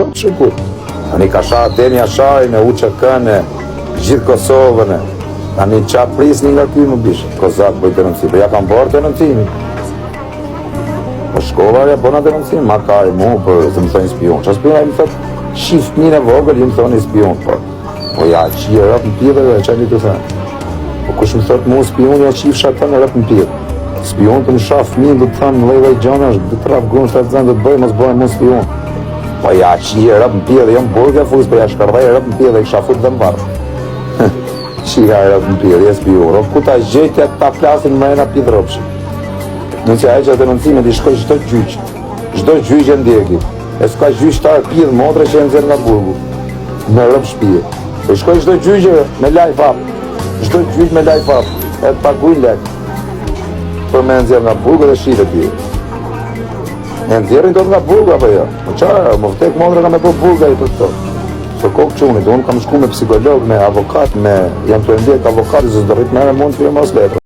rëmë shikur. Ani ka sha teni ashaj në UÇK-n e gjithë Kosovën e. Ani qa prisni nga kuj më bishë. Kozak bëjt denonci, për ja kam bërë denoncimi. Po shkova ja bona denoncimi, ma ka i mu për të më thoni spion. Qa spion a i më thot, shif fëmijën e vogël, ju më thoni spion. Po ja qi e rëp në pire dhe qa një të thënë. Po kush më thot mu spion, ja qif shatë në rëp në pire. Spion të më shaf fëmijën dhe të thënë në lejve i gjona, dhe të rafë grunë, të zënë dhe të bëjë, mos bëjë mu spion. Po ja qi e rëp në pire dhe jam burga fus, po ja shkardaj e rëp në pire dhe i kisha fut dhe më varë. Qika e rëp në pire, jes spion. Ku ta gjetja ta flasin më e na pidë rëpshë. Në që aje që denoncime di shkoj çdo gjyq e ndjeki. E s'ka gjyqtar pidh motre që e nxjerr nga burgu. Me rëp shtëpie. E shkoj çdo gjyq me laj fap. Çdo gjyq me laj fap. E të paguaj lek. Për me nxjerr nga burgu dhe shite ti. E nxjerrin dot nga burgu apo jo? Po çfarë, më vtek motre ka me po burga i për këto. So kokë çuni, do unë kam shku me psikolog, me avokat, jam të ndjek avokat, zë do rrit me mund të mos letë.